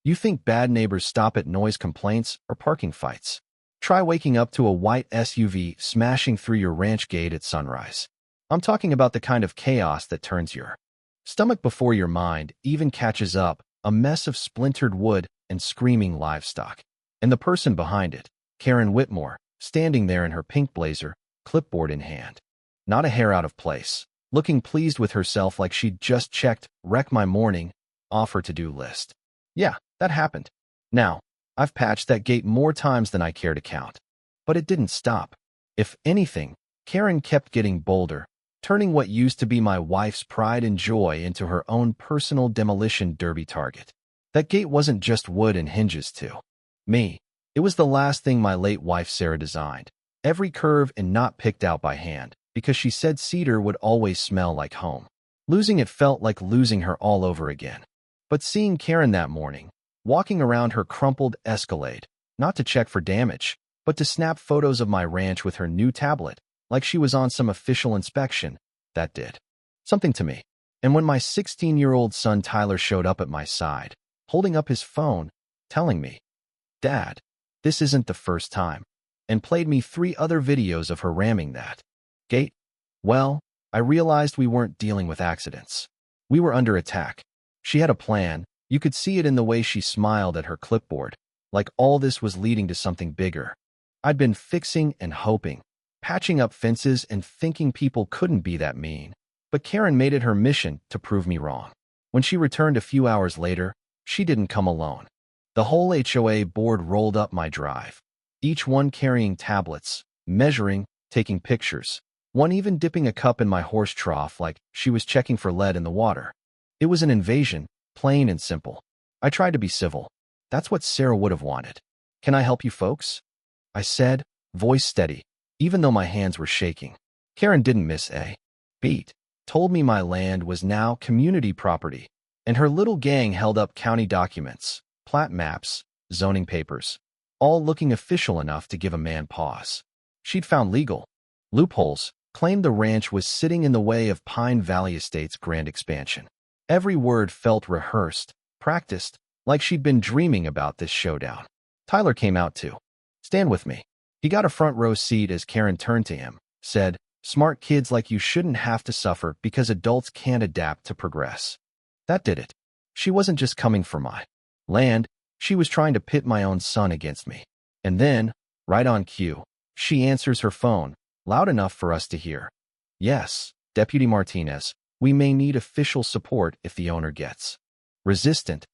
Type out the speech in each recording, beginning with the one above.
You think bad neighbors stop at noise complaints or parking fights. Try waking up to a white SUV smashing through your ranch gate at sunrise. I'm talking about the kind of chaos that turns your stomach before your mind even catches up, a mess of splintered wood and screaming livestock. And the person behind it, Karen Whitmore, standing there in her pink blazer, clipboard in hand. Not a hair out of place, looking pleased with herself like she'd just checked "Wreck My Morning" off her to-do list. Yeah, that happened. Now, I've patched that gate more times than I care to count. But it didn't stop. If anything, Karen kept getting bolder, turning what used to be my wife's pride and joy into her own personal demolition derby target. That gate wasn't just wood and hinges too. Me. It was the last thing my late wife Sarah designed. Every curve and knot picked out by hand, because she said cedar would always smell like home. Losing it felt like losing her all over again. But seeing Karen that morning, walking around her crumpled Escalade, not to check for damage, but to snap photos of my ranch with her new tablet, like she was on some official inspection, that did something to me. And when my 16-year-old son Tyler showed up at my side, holding up his phone, telling me, "Dad, this isn't the first time," and played me 3 other videos of her ramming that gate, well, I realized we weren't dealing with accidents. We were under attack. She had a plan. You could see it in the way she smiled at her clipboard, like all this was leading to something bigger. I'd been fixing and hoping, patching up fences and thinking people couldn't be that mean. But Karen made it her mission to prove me wrong. When she returned a few hours later, she didn't come alone. The whole HOA board rolled up my drive, each one carrying tablets, measuring, taking pictures, one even dipping a cup in my horse trough like she was checking for lead in the water. It was an invasion, plain and simple. I tried to be civil. That's what Sarah would have wanted. "Can I help you folks?" I said, voice steady, even though my hands were shaking. Karen didn't miss a beat, told me my land was now community property, and her little gang held up county documents, plat maps, zoning papers, all looking official enough to give a man pause. She'd found legal loopholes, claimed the ranch was sitting in the way of Pine Valley Estate's grand expansion. Every word felt rehearsed, practiced, like she'd been dreaming about this showdown. Tyler came out too. "Stand with me." He got a front row seat as Karen turned to him, said, "Smart kids like you shouldn't have to suffer because adults can't adapt to progress." That did it. She wasn't just coming for my land, she was trying to pit my own son against me. And then, right on cue, she answers her phone, loud enough for us to hear. "Yes, Deputy Martinez, we may need official support if the owner gets resistant."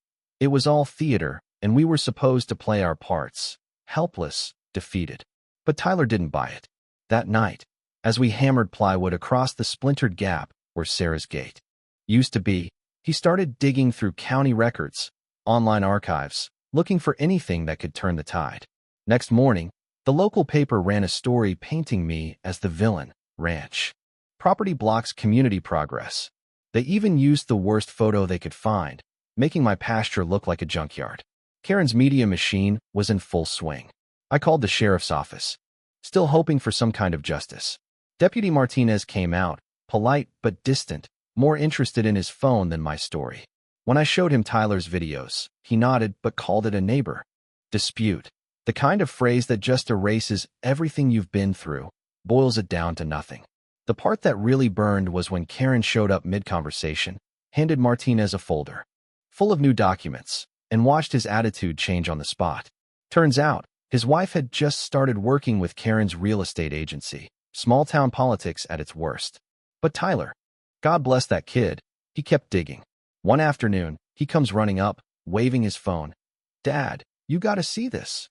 It was all theater, and we were supposed to play our parts, helpless, defeated. But Tyler didn't buy it. That night, as we hammered plywood across the splintered gap where Sarah's gate used to be, he started digging through county records, online archives, looking for anything that could turn the tide. Next morning, the local paper ran a story painting me as the villain. Ranch property blocks community progress. They even used the worst photo they could find, making my pasture look like a junkyard. Karen's media machine was in full swing. I called the sheriff's office, still hoping for some kind of justice. Deputy Martinez came out, polite but distant, more interested in his phone than my story. When I showed him Tyler's videos, he nodded but called it a neighbor dispute. The kind of phrase that just erases everything you've been through, boils it down to nothing. The part that really burned was when Karen showed up mid-conversation, handed Martinez a folder full of new documents, and watched his attitude change on the spot. Turns out, his wife had just started working with Karen's real estate agency, small-town politics at its worst. But Tyler, God bless that kid, he kept digging. One afternoon, he comes running up, waving his phone. "Dad, you gotta see this."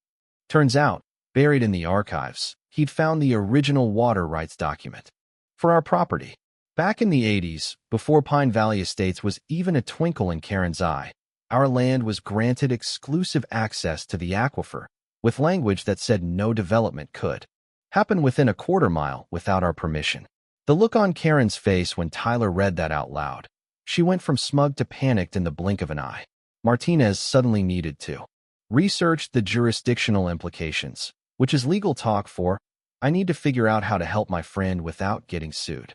Turns out, buried in the archives, he'd found the original water rights document for our property. Back in the 80s, before Pine Valley Estates was even a twinkle in Karen's eye, our land was granted exclusive access to the aquifer, with language that said no development could happen within a quarter-mile without our permission. The look on Karen's face when Tyler read that out loud. She went from smug to panicked in the blink of an eye. Martinez suddenly needed to research the jurisdictional implications, which is legal talk for, I need to figure out how to help my friend without getting sued.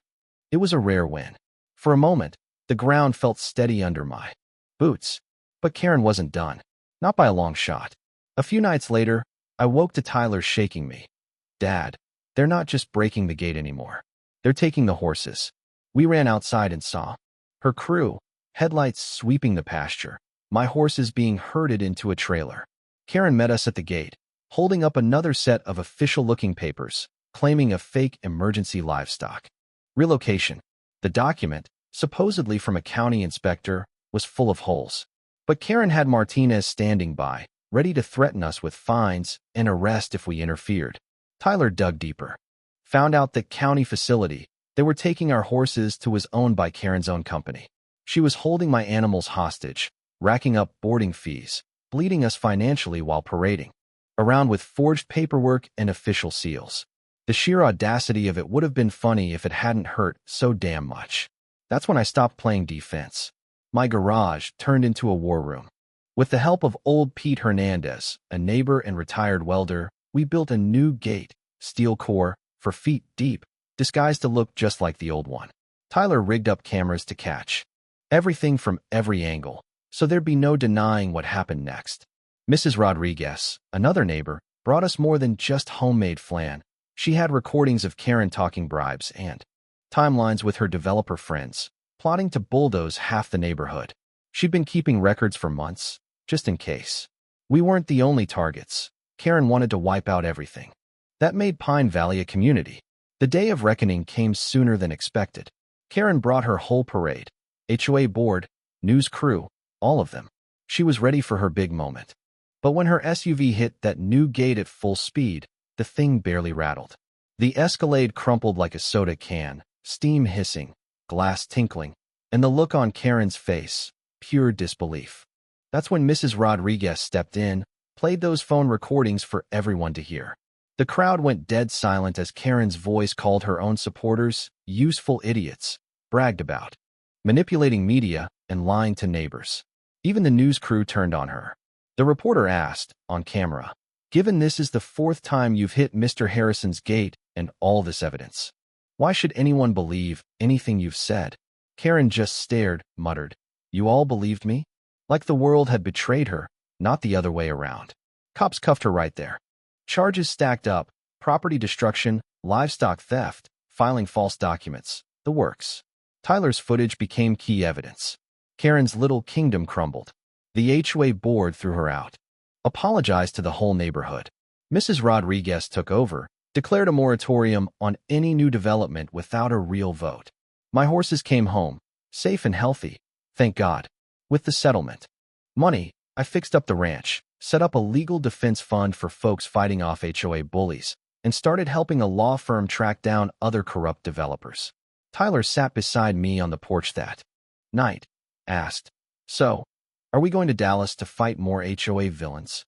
It was a rare win. For a moment, the ground felt steady under my boots. But Karen wasn't done. Not by a long shot. A few nights later, I woke to Tyler shaking me. Dad, they're not just breaking the gate anymore. They're taking the horses. We ran outside and saw her crew, headlights sweeping the pasture, my horses being herded into a trailer. Karen met us at the gate, holding up another set of official-looking papers, claiming a fake emergency livestock relocation. The document, supposedly from a county inspector, was full of holes. But Karen had Martinez standing by, ready to threaten us with fines and arrest if we interfered. Tyler dug deeper. Found out that county facility they were taking our horses to was owned by Karen's own company. She was holding my animals hostage, racking up boarding fees, bleeding us financially while parading around with forged paperwork and official seals. The sheer audacity of it would have been funny if it hadn't hurt so damn much. That's when I stopped playing defense. My garage turned into a war room. With the help of old Pete Hernandez, a neighbor and retired welder, we built a new gate, steel core, for feet deep, disguised to look just like the old one. Tyler rigged up cameras to catch everything from every angle, so there'd be no denying what happened next. Mrs. Rodriguez, another neighbor, brought us more than just homemade flan. She had recordings of Karen talking bribes and timelines with her developer friends, plotting to bulldoze half the neighborhood. She'd been keeping records for months, just in case. We weren't the only targets. Karen wanted to wipe out everything. That made Pine Valley a community. The day of reckoning came sooner than expected. Karen brought her whole parade. HOA board, news crew, all of them. She was ready for her big moment. But when her SUV hit that new gate at full speed, the thing barely rattled. The Escalade crumpled like a soda can, steam hissing, glass tinkling, and the look on Karen's face, pure disbelief. That's when Mrs. Rodriguez stepped in, played those phone recordings for everyone to hear. The crowd went dead silent as Karen's voice called her own supporters useful idiots, bragged about manipulating media and lying to neighbors. Even the news crew turned on her. The reporter asked, on camera, "Given this is the fourth time you've hit Mr. Harrison's gate and all this evidence, why should anyone believe anything you've said?" Karen just stared, muttered, "You all believed me?" Like the world had betrayed her, not the other way around. Cops cuffed her right there. Charges stacked up, property destruction, livestock theft, filing false documents, the works. Tyler's footage became key evidence. Karen's little kingdom crumbled. The HOA board threw her out. Apologized to the whole neighborhood. Mrs. Rodriguez took over, declared a moratorium on any new development without a real vote. My horses came home, safe and healthy, thank God. With the settlement money, I fixed up the ranch, set up a legal defense fund for folks fighting off HOA bullies, and started helping a law firm track down other corrupt developers. Tyler sat beside me on the porch that night, asked, "So, are we going to Dallas to fight more HOA villains?"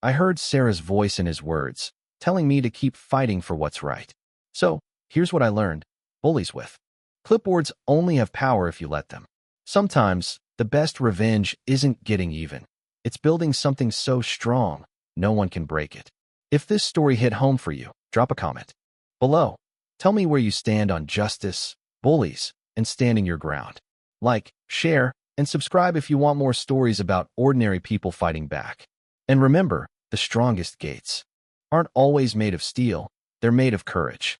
I heard Sarah's voice in his words, telling me to keep fighting for what's right. So, here's what I learned. Bullies with clipboards only have power if you let them. Sometimes, the best revenge isn't getting even. It's building something so strong, no one can break it. If this story hit home for you, drop a comment below. Tell me where you stand on justice, bullies, and standing your ground. Like, share, and subscribe if you want more stories about ordinary people fighting back. And remember, the strongest gates aren't always made of steel, they're made of courage.